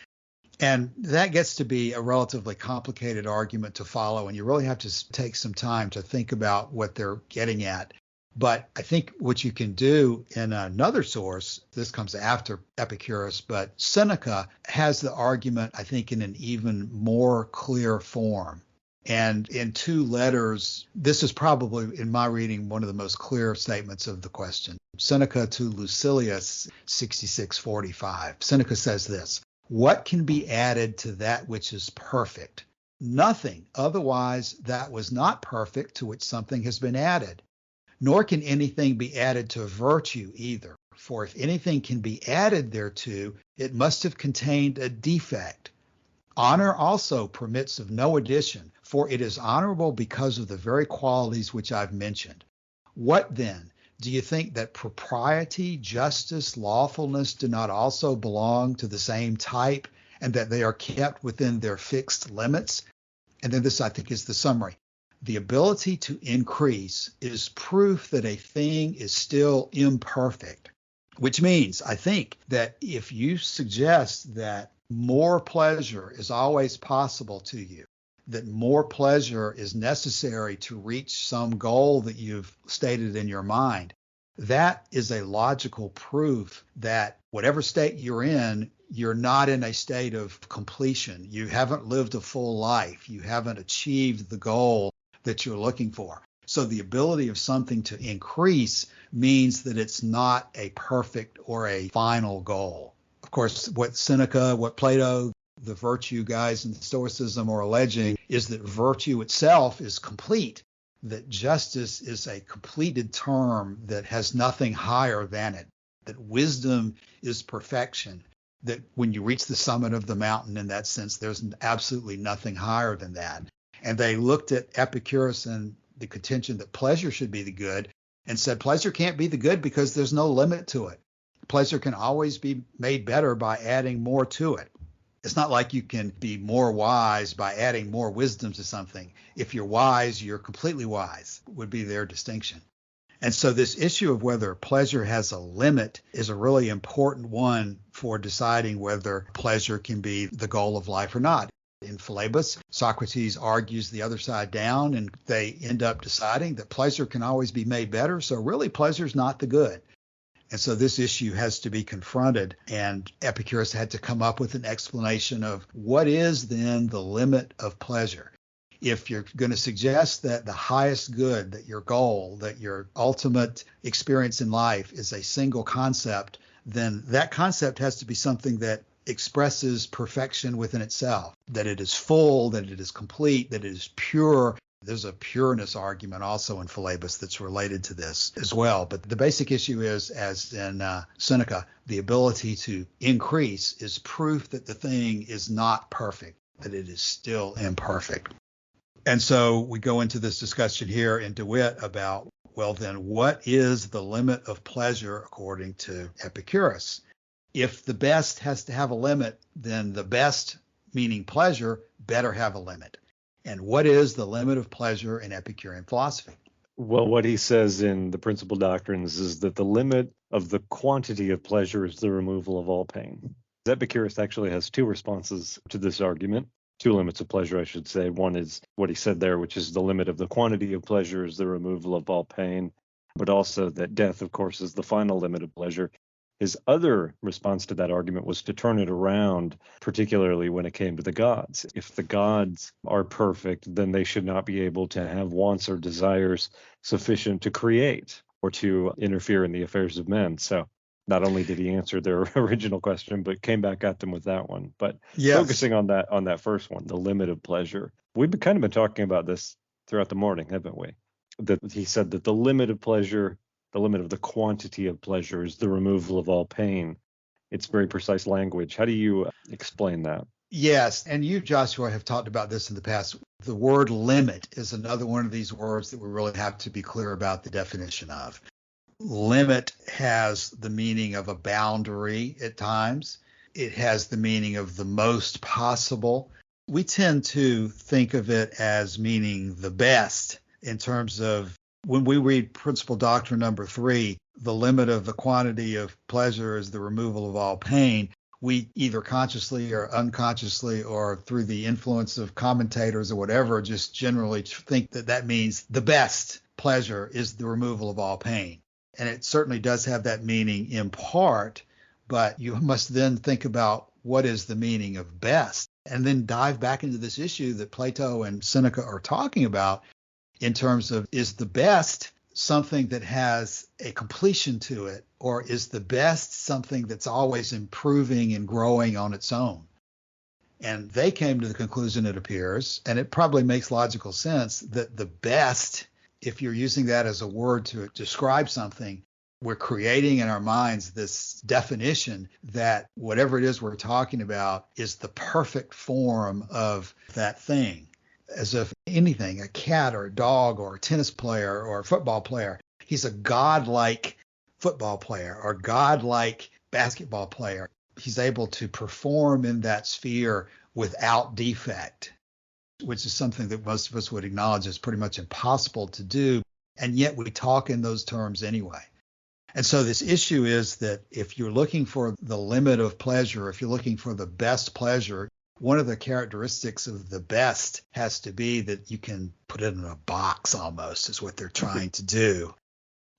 And that gets to be a relatively complicated argument to follow, and you really have to take some time to think about what they're getting at. But I think what you can do in another source, this comes after Epicurus, but Seneca has the argument, I think, in an even more clear form. And in two letters, this is probably, in my reading, one of the most clear statements of the question. Seneca to Lucilius, 6645. Seneca says this: what can be added to that which is perfect? Nothing. Otherwise, that was not perfect to which something has been added. Nor can anything be added to virtue either. For if anything can be added thereto, it must have contained a defect. Honor also permits of no addition, for it is honorable because of the very qualities which I've mentioned. What then? Do you think that propriety, justice, lawfulness do not also belong to the same type, and that they are kept within their fixed limits? And then this, I think, is the summary. The ability to increase is proof that a thing is still imperfect, which means, I think, that if you suggest that more pleasure is always possible to you, that more pleasure is necessary to reach some goal that you've stated in your mind, that is a logical proof that whatever state you're not in a state of completion. You haven't lived a full life. You haven't achieved the goal that you're looking for. So the ability of something to increase means that it's not a perfect or a final goal. Of course, what Seneca, what Plato, the virtue guys in Stoicism are alleging is that virtue itself is complete, that justice is a completed term that has nothing higher than it, that wisdom is perfection, that when you reach the summit of the mountain, in that sense, there's absolutely nothing higher than that. And they looked at Epicurus and the contention that pleasure should be the good and said pleasure can't be the good because there's no limit to it. Pleasure can always be made better by adding more to it. It's not like you can be more wise by adding more wisdom to something. If you're wise, you're completely wise, would be their distinction. And so this issue of whether pleasure has a limit is a really important one for deciding whether pleasure can be the goal of life or not. In Philebus, Socrates argues the other side down, and they end up deciding that pleasure can always be made better. So really, pleasure is not the good. And so this issue has to be confronted, and Epicurus had to come up with an explanation of what is then the limit of pleasure. If you're going to suggest that the highest good, that your goal, that your ultimate experience in life is a single concept, then that concept has to be something that expresses perfection within itself, that it is full, that it is complete, that it is pure. There's a pureness argument also in Philebus that's related to this as well. But the basic issue is, as in Seneca, the ability to increase is proof that the thing is not perfect, that it is still imperfect. And so we go into this discussion here in DeWitt about, well, then what is the limit of pleasure according to Epicurus? If the best has to have a limit, then the best, meaning pleasure, better have a limit. And what is the limit of pleasure in Epicurean philosophy? Well, what he says in the Principal Doctrines is that the limit of the quantity of pleasure is the removal of all pain. Epicurus actually has two responses to this argument. Two limits of pleasure, I should say. One is what he said there, which is the limit of the quantity of pleasure is the removal of all pain, but also that death, of course, is the final limit of pleasure. His other response to that argument was to turn it around, particularly when it came to the gods. If the gods are perfect, then they should not be able to have wants or desires sufficient to create or to interfere in the affairs of men. So not only did he answer their original question, but came back at them with that one. But yes, focusing on that first one, the limit of pleasure. We've kind of been talking about this throughout the morning, haven't we? That he said that the limit of pleasure, the limit of the quantity of pleasure is the removal of all pain. It's very precise language. How do you explain that? Yes, and you, Joshua, have talked about this in the past. The word limit is another one of these words that we really have to be clear about the definition of. Limit has the meaning of a boundary at times. It has the meaning of the most possible. We tend to think of it as meaning the best in terms of when we read Principal Doctrine number 3, the limit of the quantity of pleasure is the removal of all pain. We either consciously or unconsciously or through the influence of commentators or whatever, just generally think that that means the best pleasure is the removal of all pain. And it certainly does have that meaning in part, but you must then think about what is the meaning of best, and then dive back into this issue that Plato and Seneca are talking about in terms of, is the best something that has a completion to it, or is the best something that's always improving and growing on its own? And they came to the conclusion, it appears, and it probably makes logical sense, that the best, if you're using that as a word to describe something, we're creating in our minds this definition that whatever it is we're talking about is the perfect form of that thing. As if anything, a cat or a dog or a tennis player or a football player, he's a godlike football player or godlike basketball player. He's able to perform in that sphere without defect, which is something that most of us would acknowledge is pretty much impossible to do. And yet we talk in those terms anyway. And so this issue is that if you're looking for the limit of pleasure, if you're looking for the best pleasure, one of the characteristics of the best has to be that you can put it in a box almost, is what they're trying to do.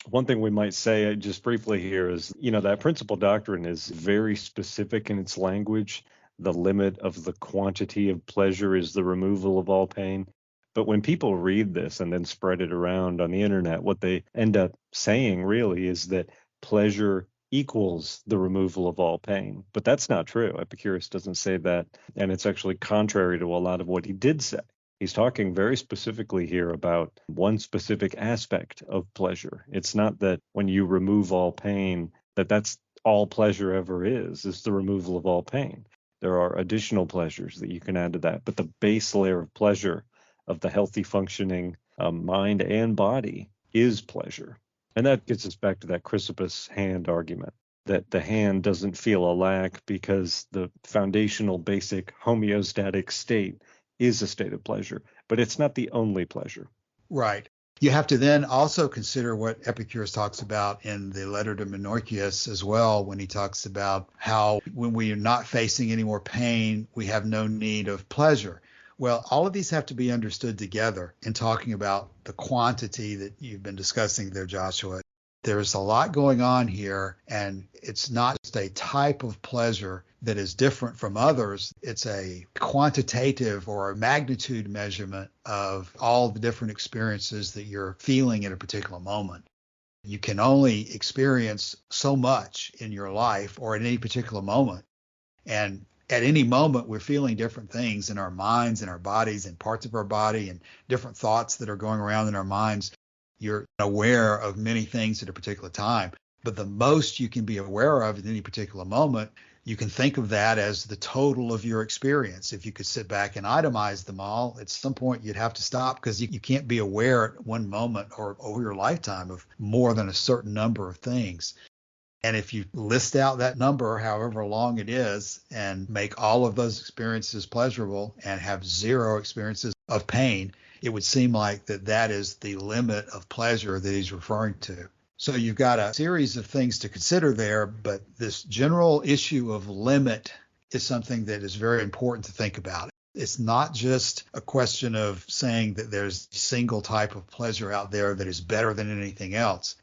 One thing we might say just briefly here is, that Principal Doctrine is very specific in its language. The limit of the quantity of pleasure is the removal of all pain. But when people read this and then spread it around on the internet, what they end up saying really is that pleasure equals the removal of all pain. But that's not true. Epicurus doesn't say that. And it's actually contrary to a lot of what he did say. He's talking very specifically here about one specific aspect of pleasure. It's not that when you remove all pain, that's all pleasure ever is the removal of all pain. There are additional pleasures that you can add to that. But the base layer of pleasure of the healthy functioning mind and body is pleasure. And that gets us back to that Chrysippus hand argument, that the hand doesn't feel a lack because the foundational basic homeostatic state is a state of pleasure, but it's not the only pleasure. Right. You have to then also consider what Epicurus talks about in the letter to Menorchius as well, when he talks about how when we are not facing any more pain, we have no need of pleasure. Well, all of these have to be understood together in talking about the quantity that you've been discussing there, Joshua. There's a lot going on here, and it's not just a type of pleasure that is different from others. It's a quantitative or a magnitude measurement of all the different experiences that you're feeling at a particular moment. You can only experience so much in your life or at any particular moment. And at any moment, we're feeling different things in our minds, in our bodies, in parts of our body, and different thoughts that are going around in our minds. You're aware of many things at a particular time. But the most you can be aware of at any particular moment, you can think of that as the total of your experience. If you could sit back and itemize them all, at some point you'd have to stop because you can't be aware at one moment or over your lifetime of more than a certain number of things. And if you list out that number, however long it is, and make all of those experiences pleasurable and have zero experiences of pain, it would seem like that is the limit of pleasure that he's referring to. So you've got a series of things to consider there, but this general issue of limit is something that is very important to think about. It's not just a question of saying that there's a single type of pleasure out there that is better than anything else.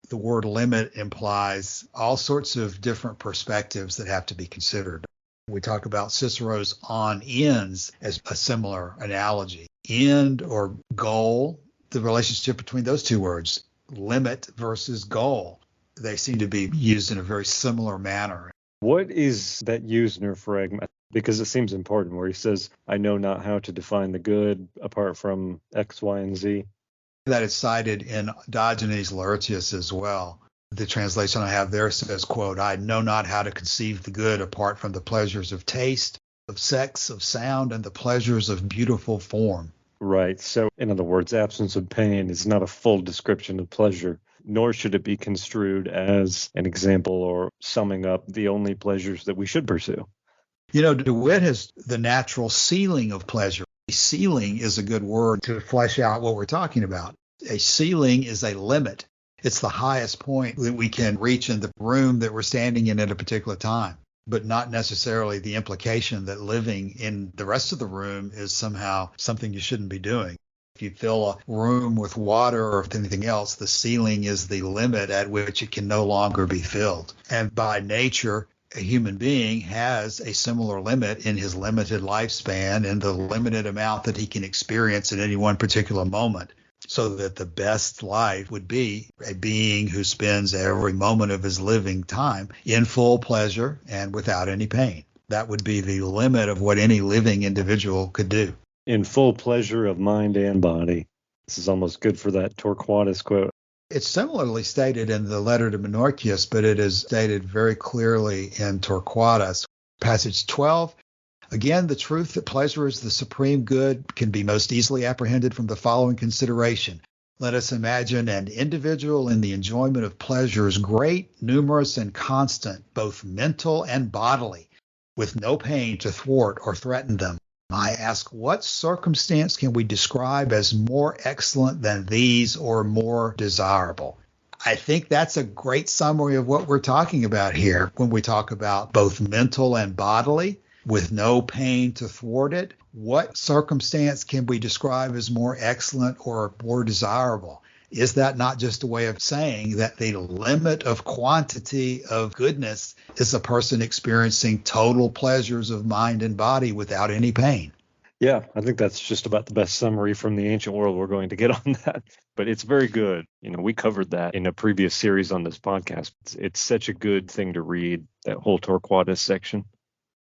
The word limit implies all sorts of different perspectives that have to be considered. We talk about Cicero's on ends as a similar analogy. End or goal, the relationship between those two words, limit versus goal, they seem to be used in a very similar manner. What is that Usner fragment? Because it seems important where he says, I know not how to define the good apart from X, Y, and Z. That is cited in Diogenes Laertius as well. The translation I have there says, quote, I know not how to conceive the good apart from the pleasures of taste, of sex, of sound, and the pleasures of beautiful form. Right. So, in other words, absence of pain is not a full description of pleasure, nor should it be construed as an example or summing up the only pleasures that we should pursue. You know, DeWitt has the natural ceiling of pleasure. Ceiling is a good word to flesh out what we're talking about. A ceiling is a limit. It's the highest point that we can reach in the room that we're standing in at a particular time, but not necessarily the implication that living in the rest of the room is somehow something you shouldn't be doing. If you fill a room with water or anything else, the ceiling is the limit at which it can no longer be filled. And by nature, a human being has a similar limit in his limited lifespan and the limited amount that he can experience at any one particular moment. So that the best life would be a being who spends every moment of his living time in full pleasure and without any pain. That would be the limit of what any living individual could do. In full pleasure of mind and body. This is almost good for that Torquatus quote. It's similarly stated in the letter to Menorchius, but it is stated very clearly in Torquatus. Passage 12. Again, the truth that pleasure is the supreme good can be most easily apprehended from the following consideration. Let us imagine an individual in the enjoyment of pleasures great, numerous, and constant, both mental and bodily, with no pain to thwart or threaten them. I ask, what circumstance can we describe as more excellent than these or more desirable? I think that's a great summary of what we're talking about here when we talk about both mental and bodily, with no pain to thwart it. What circumstance can we describe as more excellent or more desirable? Is that not just a way of saying that the limit of quantity of goodness is a person experiencing total pleasures of mind and body without any pain? Yeah, I think that's just about the best summary from the ancient world we're going to get on that. But it's very good. You know, we covered that in a previous series on this podcast. It's such a good thing to read, that whole Torquatus section.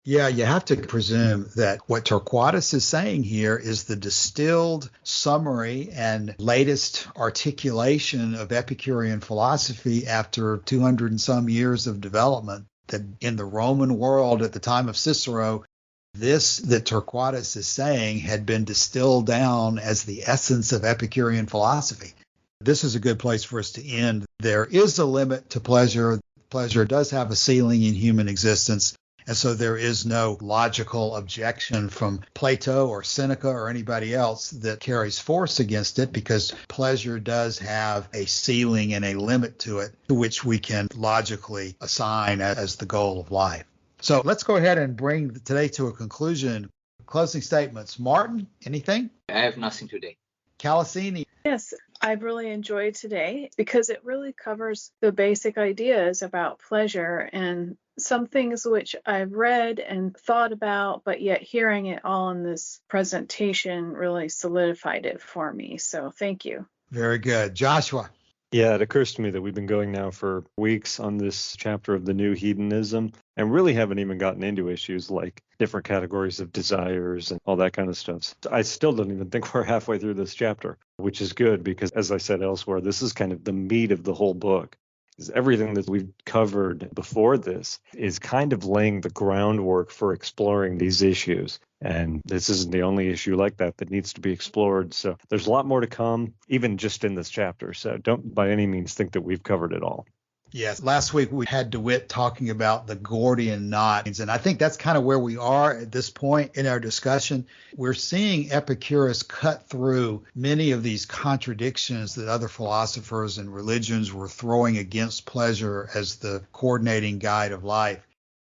Yeah, you have to presume that what Torquatus is saying here is the distilled summary and latest articulation of Epicurean philosophy after 200 and some years of development, that in the Roman world at the time of Cicero, this that Torquatus is saying had been distilled down as the essence of Epicurean philosophy. This is a good place for us to end. There is a limit to pleasure. Pleasure does have a ceiling in human existence. And so there is no logical objection from Plato or Seneca or anybody else that carries force against it, because pleasure does have a ceiling and a limit to it, to which we can logically assign as the goal of life. So let's go ahead and bring today to a conclusion. Closing statements. Martin, anything? I have nothing today. Calasini. Yes, I've really enjoyed today because it really covers the basic ideas about pleasure and some things which I've read and thought about, but yet hearing it all in this presentation really solidified it for me. So thank you. Very good. Joshua. Yeah, it occurs to me that we've been going now for weeks on this chapter of the new hedonism and really haven't even gotten into issues like different categories of desires and all that kind of stuff. I still don't even think we're halfway through this chapter, which is good because, as I said elsewhere, this is kind of the meat of the whole book. Is everything that we've covered before this is kind of laying the groundwork for exploring these issues. And this isn't the only issue like that needs to be explored. So there's a lot more to come, even just in this chapter. So don't by any means think that we've covered it all. Yes, last week we had DeWitt talking about the Gordian knot, and I think that's kind of where we are at this point in our discussion. We're seeing Epicurus cut through many of these contradictions that other philosophers and religions were throwing against pleasure as the coordinating guide of life.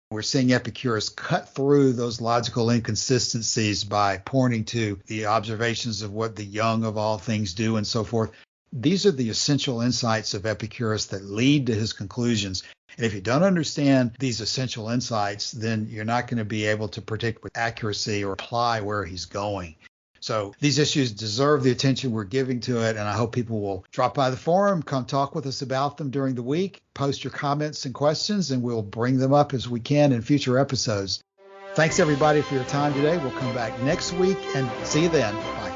We're seeing Epicurus cut through those logical inconsistencies by pointing to the observations of what the young of all things do and so forth. These are the essential insights of Epicurus that lead to his conclusions. And if you don't understand these essential insights, then you're not going to be able to predict with accuracy or apply where he's going. So these issues deserve the attention we're giving to it, and I hope people will drop by the forum, come talk with us about them during the week, post your comments and questions, and we'll bring them up as we can in future episodes. Thanks, everybody, for your time today. We'll come back next week, and see you then. Bye.